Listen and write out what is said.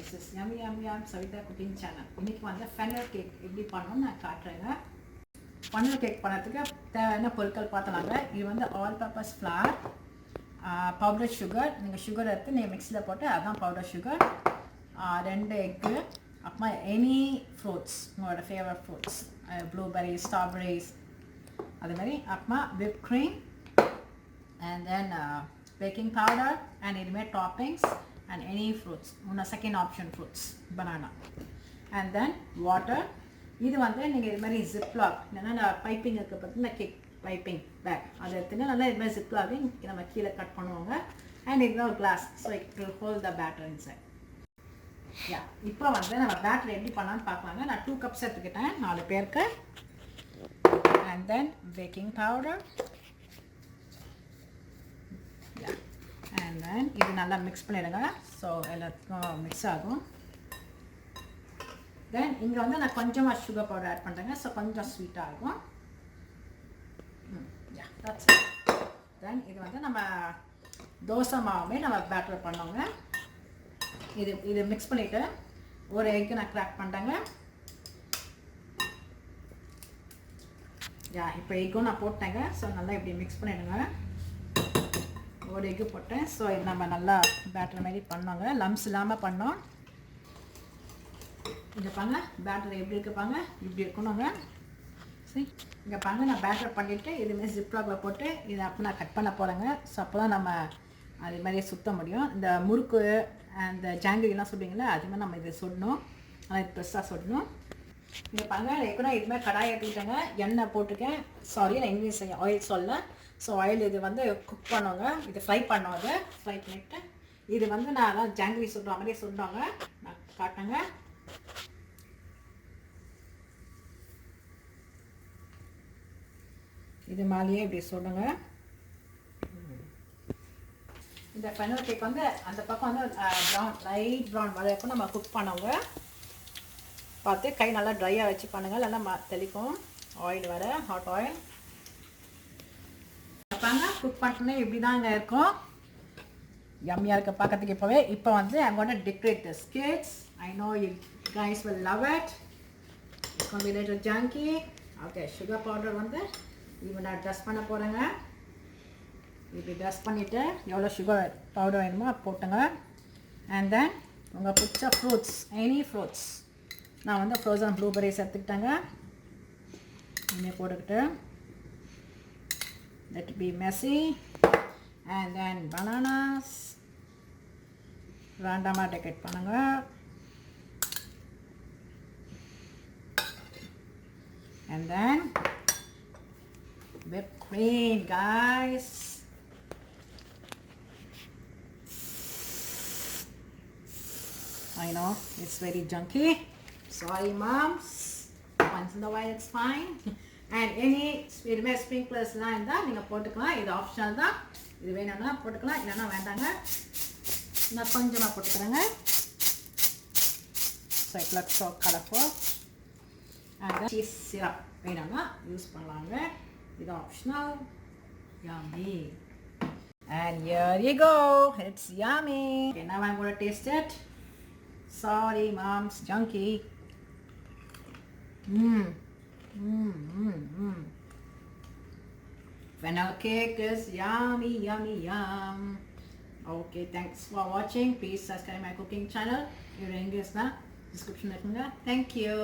This is Yummy Yummy Yum Savita Cooking Channel. இன்னைக்கு வந்து funnel cake எப்படி பண்ணனும் நான் காட்டுறேங்க. funnel cake பண்ணதுக்கு தேவையான பொருட்கள் பார்த்தலாங்க. இது வந்து all purpose flour, powder sugar, நீங்க sugar எடுத்து நீங்க மிக்ஸில போட்டு அதான் powder sugar, 2 egg, அப்புறமா any fruits, உங்களோட favorite fruits, blueberries, strawberries, அதே மாதிரி அப்புறமா whipped cream, and then baking powder, and இதுமே toppings and any fruits, second option fruits, banana, and then water. இது வந்து நீங்க இது மாதிரி ziplock இல்லனா பைப்பிங் இருக்கு பார்த்தீங்கன்னா கேக் பைப்பிங் பேக் அதை எடுத்துனா நல்லா இது மாதிரி ziplock நம்ம கீழ கட் பண்ணுவாங்க, and இது ஒரு glass so it will hold the batter inside. Yeah, இப்போ வந்து நம்ம பேட்டர் எப்படி பண்ணலாம்னு பார்க்கலாங்க. நான் 2 cups எடுத்துக்கிட்டேன் 4 பேருக்கு, and then baking powder, yeah, and then இது நல்லா mix பண்ணிடுங்க so எல்லாத்துக்கும் mix ஆகும். then இங்க வந்து நான் கொஞ்சமா sugar powder add பண்றேங்க so கொஞ்சம் sweet ஆகும். yeah, that's it. then இது வந்து நம்ம தோசை மாவுமே நம்ம பேட்டர் பண்ணோங்க. இது mix பண்ணிட்டு ஒரு egg நான் crack பண்றேங்க. yeah, இப்போ எக்கும் நான் போட்டேங்க so நல்லா இப்படி mix பண்ணிடுங்க. ஒரு எக் போட்டேன் ஸோ இது நம்ம நல்லா பேட்டர் மாதிரி பண்ணோங்க, லம்ஸ் இல்லாமல் பண்ணோம். இங்கே பாங்க பேட்டர் எப்படி இருக்கு பாங்க, இப்படி இருக்கணுங்க. சரி இங்கே பாங்க நான் பேட்டர் பண்ணிவிட்டு இதுமாரி ஜிப்லாக்கில் போட்டு இதை அப்போ நான் கட் பண்ண போகிறேங்க. ஸோ அப்போ தான் நம்ம அது மாதிரி சுற்ற முடியும். இந்த முறுக்கு அந்த ஜாங்கிரிலாம் சுடுவீங்களா அது மாதிரி நம்ம இதை சுடணும், ஆனால் இது பெருசாக சுடணும். இங்கே பாங்க ஏற்கனவே இதுமாதிரி கடாயை எடுத்துக்கிட்டேங்க, எண்ணெய் போட்டிருக்கேன். சாரி நான் இங்கிலீஷ் ஆயில் சொல்ல. ஸோ ஆயில் இது வந்து குக் பண்ணுவாங்க, இது ஃப்ரை பண்ணுவாங்க. ஃப்ரை பண்ணிவிட்டு இது வந்து நான் அதான் ஜாங்கிரி சுடுற மாதிரியே சுடுவாங்க, நான் காட்டுங்க. இது மேலேயே இப்படி சுடுங்க. இந்த ஃபனல் கேக் வந்து அந்த பக்கம் வந்து ப்ரௌன் லைட் ப்ரௌன் வரைக்கும் நம்ம குக் பண்ணுவோங்க. பார்த்து கை நல்லா ட்ரையாக வச்சு பண்ணுங்கள், நல்லா தெளிக்கும் ஆயில் வர ஹாட் ஆயில். பாருங்க குக் பண்ணே இப்படி தாங்க இருக்கும், யம்மியாக இருக்க பார்க்கறதுக்கு. இப்போ வந்து I'm going to decorate this cakes. I know you guys will love it. It's going to be a little junky. Okay, sugar powder வந்து இப்போ நான் டஸ்ட் பண்ண போகிறேங்க. இப்படி டஸ்ட் பண்ணிவிட்டு எவ்வளோ சுகர் பவுடர் வேணுமோ போட்டுங்க. அண்ட் தென் உங்கள் பிடிச்ச ஃப்ரூட்ஸ், எனி ஃப்ரூட்ஸ், நான் வந்து ஃப்ரோசன் ப்ளூபெரிஸ் எடுத்துக்கிட்டேங்க. இனிமேல் போட்டுக்கிட்டு let it be messy, and then bananas random decorate பண்ணுங்க. and then whipped cream guys. I know it's very junky, sorry moms, once in a while it's fine. and any இதுமே ஸ்ப்ரிங்க்லர்ஸ்லாம் இருந்தால் நீங்கள் போட்டுக்கலாம், இது optional தான். இது வேணும்னா போட்டுக்கலாம், இல்லைன்னா வேண்டாங்க. நான் கொஞ்சமாக போட்டுக்கிறேங்க. So it looks so colourful. And cheese syrup வேணும்னா யூஸ் பண்ணலாங்க, இது optional. yummy. and here you go, it's yummy. okay, now I'm going to taste it. sorry moms, junky. Funnel cake is yummy yummy yum. okay, thanks for watching. Please subscribe my cooking channel. Your English na description. Thank you.